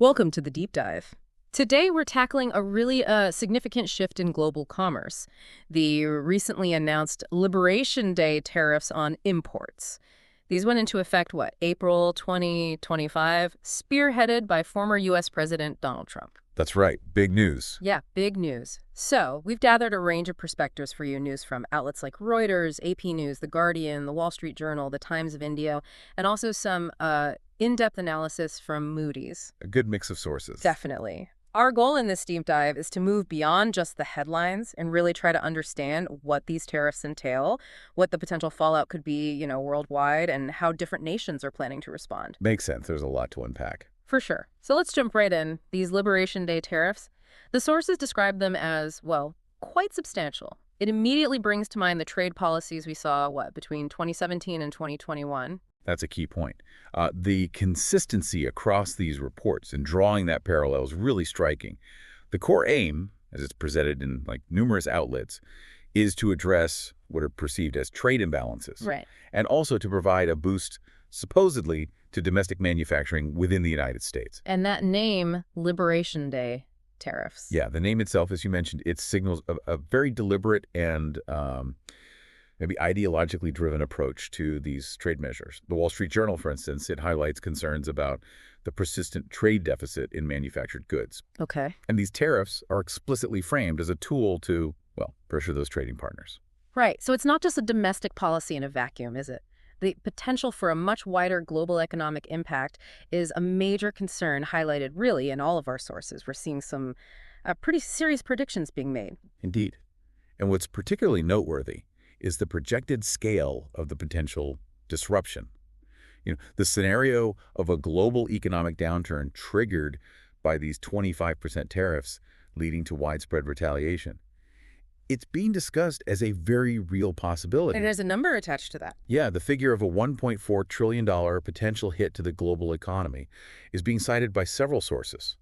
Welcome to the deep dive. Today, we're tackling a really significant shift in global commerce, the recently announced Liberation Day tariffs on imports. These went into effect, April 2025, spearheaded by former U.S. President Donald Trump. That's right. Big news. Yeah, big news. So, we've gathered a range of perspectives for you, news from outlets like Reuters, AP News, The Guardian, The Wall Street Journal, The Times of India, and also some in-depth analysis from Moody's. A good mix of sources. Definitely. Our goal in this deep dive is to move beyond just the headlines and really try to understand what these tariffs entail, what the potential fallout could be, worldwide, and how different nations are planning to respond. Makes sense. There's a lot to unpack. For sure. So let's jump right in. These Liberation Day tariffs, the sources describe them as, quite substantial. It immediately brings to mind the trade policies we saw, between 2017 and 2021. That's a key point. The consistency across these reports and drawing that parallel is really striking. The core aim, as it's presented in numerous outlets, is to address what are perceived as trade imbalances. Right. And also to provide a boost, supposedly, to domestic manufacturing within the United States. And that name, Liberation Day tariffs. Yeah, the name itself, as you mentioned, it signals a very deliberate and maybe ideologically driven approach to these trade measures. The Wall Street Journal, for instance, it highlights concerns about the persistent trade deficit in manufactured goods. Okay. And these tariffs are explicitly framed as a tool to, pressure those trading partners. Right. So it's not just a domestic policy in a vacuum, is it? The potential for a much wider global economic impact is a major concern highlighted really in all of our sources. We're seeing some pretty serious predictions being made. Indeed. And what's particularly noteworthy is the projected scale of the potential disruption. The scenario of a global economic downturn triggered by these 25% tariffs leading to widespread retaliation. It's being discussed as a very real possibility. And there's a number attached to that. Yeah, the figure of a $1.4 trillion potential hit to the global economy is being cited by several sources.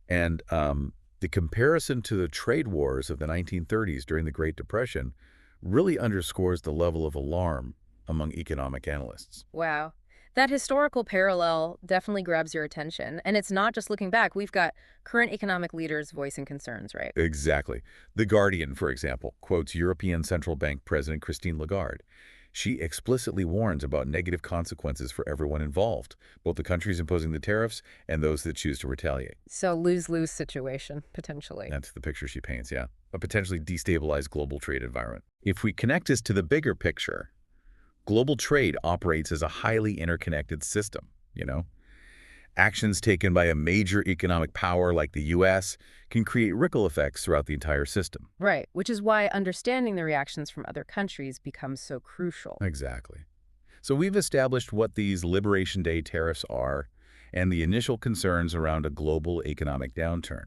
And the comparison to the trade wars of the 1930s during the Great Depression really underscores the level of alarm among economic analysts. Wow. That historical parallel definitely grabs your attention. And it's not just looking back. We've got current economic leaders voicing concerns, right? Exactly. The Guardian, for example, quotes European Central Bank President Christine Lagarde. She explicitly warns about negative consequences for everyone involved, both the countries imposing the tariffs and those that choose to retaliate. So lose-lose situation, potentially. That's the picture she paints, yeah. A potentially destabilized global trade environment. If we connect this to the bigger picture, global trade operates as a highly interconnected system, Actions taken by a major economic power like the U.S. can create ripple effects throughout the entire system. Right, which is why understanding the reactions from other countries becomes so crucial. Exactly. So we've established what these Liberation Day tariffs are and the initial concerns around a global economic downturn.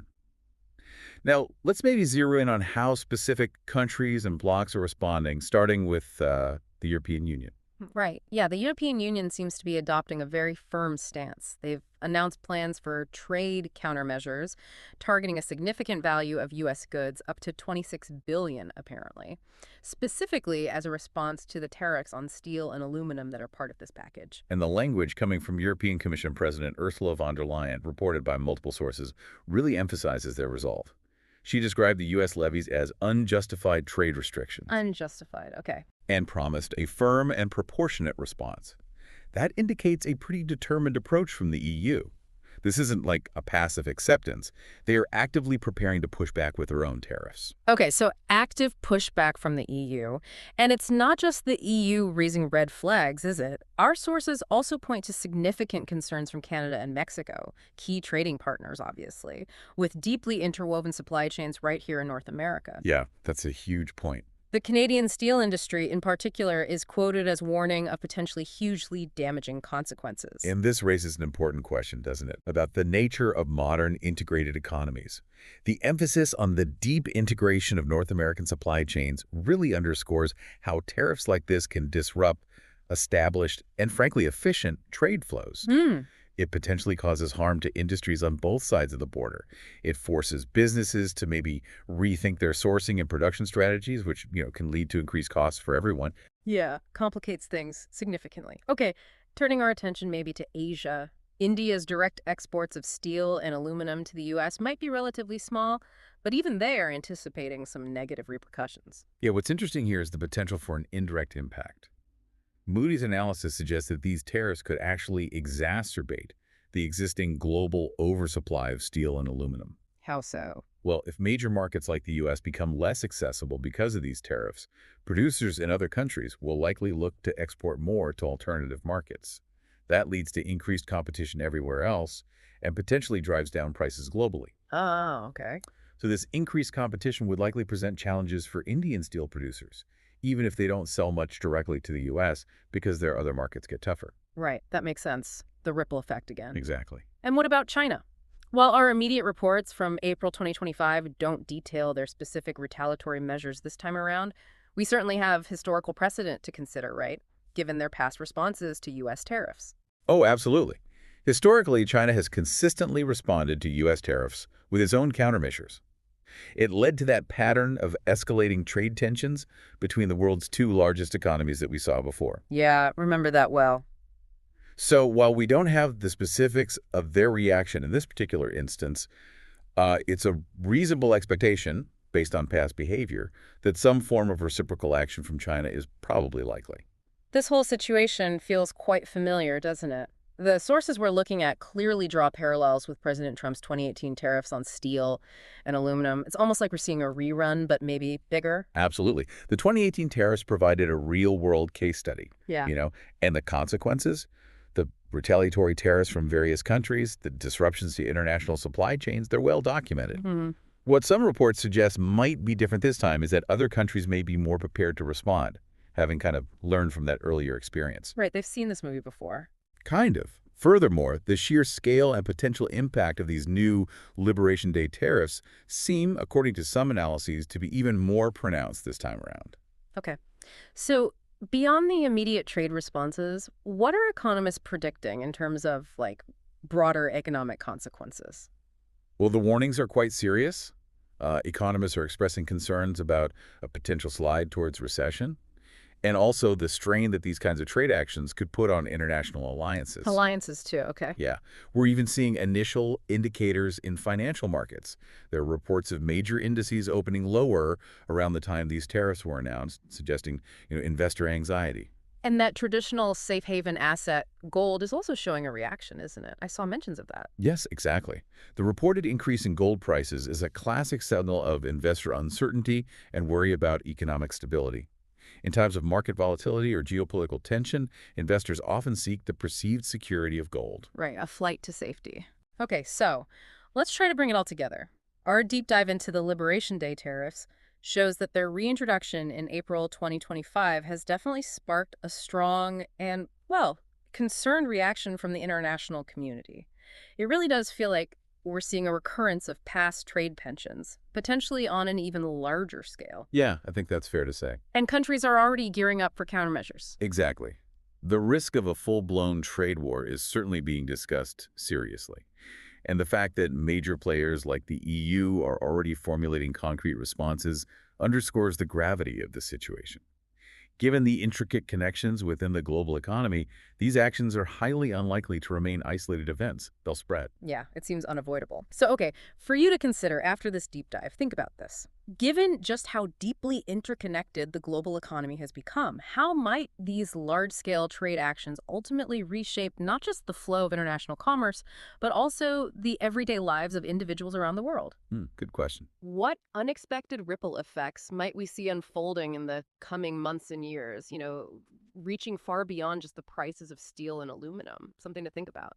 Now, let's maybe zero in on how specific countries and blocs are responding, starting with the European Union. Right. Yeah, the European Union seems to be adopting a very firm stance. They've announced plans for trade countermeasures targeting a significant value of U.S. goods, up to $26 billion, apparently, specifically as a response to the tariffs on steel and aluminum that are part of this package. And the language coming from European Commission President Ursula von der Leyen, reported by multiple sources, really emphasizes their resolve. She described the U.S. levies as unjustified trade restrictions. Unjustified, okay. And promised a firm and proportionate response. That indicates a pretty determined approach from the EU. This isn't like a passive acceptance. They are actively preparing to push back with their own tariffs. Okay, so active pushback from the EU. And it's not just the EU raising red flags, is it? Our sources also point to significant concerns from Canada and Mexico, key trading partners, obviously, with deeply interwoven supply chains right here in North America. Yeah, that's a huge point. The Canadian steel industry, in particular, is quoted as warning of potentially hugely damaging consequences. And this raises an important question, doesn't it, about the nature of modern integrated economies. The emphasis on the deep integration of North American supply chains really underscores how tariffs like this can disrupt established and, frankly, efficient trade flows. It potentially causes harm to industries on both sides of the border. It forces businesses to maybe rethink their sourcing and production strategies, which, can lead to increased costs for everyone. Yeah, complicates things significantly. Okay, turning our attention maybe to Asia. India's direct exports of steel and aluminum to the U.S. might be relatively small, but even they are anticipating some negative repercussions. Yeah, what's interesting here is the potential for an indirect impact. Moody's analysis suggests that these tariffs could actually exacerbate the existing global oversupply of steel and aluminum. How so? Well, if major markets like the U.S. become less accessible because of these tariffs, producers in other countries will likely look to export more to alternative markets. That leads to increased competition everywhere else and potentially drives down prices globally. Oh, okay. So this increased competition would likely present challenges for Indian steel producers, even if they don't sell much directly to the U.S. because their other markets get tougher. Right, that makes sense. The ripple effect again. Exactly. And what about China? While our immediate reports from April 2025 don't detail their specific retaliatory measures this time around, we certainly have historical precedent to consider, right? Given their past responses to U.S. tariffs. Oh, absolutely. Historically, China has consistently responded to U.S. tariffs with its own countermeasures. It led to that pattern of escalating trade tensions between the world's two largest economies that we saw before. Yeah, remember that well. So while we don't have the specifics of their reaction in this particular instance, it's a reasonable expectation, based on past behavior, that some form of reciprocal action from China is probably likely. This whole situation feels quite familiar, doesn't it? The sources we're looking at clearly draw parallels with President Trump's 2018 tariffs on steel and aluminum. It's almost like we're seeing a rerun, but maybe bigger. Absolutely. The 2018 tariffs provided a real-world case study, Yeah. and the consequences, the retaliatory tariffs from various countries, the disruptions to international supply chains, they're well documented. Hmm. What some reports suggest might be different this time is that other countries may be more prepared to respond, having kind of learned from that earlier experience. Right, they've seen this movie before. Kind of. Furthermore, the sheer scale and potential impact of these new Liberation Day tariffs seem, according to some analyses, to be even more pronounced this time around. Okay. So, beyond the immediate trade responses, what are economists predicting in terms of, like, broader economic consequences? Well, the warnings are quite serious. Economists are expressing concerns about a potential slide towards recession, and also the strain that these kinds of trade actions could put on international alliances. Alliances, too, okay. Yeah, we're even seeing initial indicators in financial markets. There are reports of major indices opening lower around the time these tariffs were announced, suggesting, investor anxiety. And that traditional safe haven asset, gold, is also showing a reaction, isn't it? I saw mentions of that. Yes, exactly. The reported increase in gold prices is a classic signal of investor uncertainty and worry about economic stability. In times of market volatility or geopolitical tension, investors often seek the perceived security of gold. Right, a flight to safety. Okay, so let's try to bring it all together. Our deep dive into the Liberation Day tariffs shows that their reintroduction in April 2025 has definitely sparked a strong and, well, concerned reaction from the international community. It really does feel like we're seeing a recurrence of past trade tensions, potentially on an even larger scale. Yeah, I think that's fair to say. And countries are already gearing up for countermeasures. Exactly. The risk of a full-blown trade war is certainly being discussed seriously. And the fact that major players like the EU are already formulating concrete responses underscores the gravity of the situation. Given the intricate connections within the global economy, these actions are highly unlikely to remain isolated events. They'll spread. Yeah, it seems unavoidable. So, okay, for you to consider after this deep dive, think about this. Given just how deeply interconnected the global economy has become, how might these large-scale trade actions ultimately reshape not just the flow of international commerce, but also the everyday lives of individuals around the world? Good question. What unexpected ripple effects might we see unfolding in the coming months and years, reaching far beyond just the prices of steel and aluminum? Something to think about.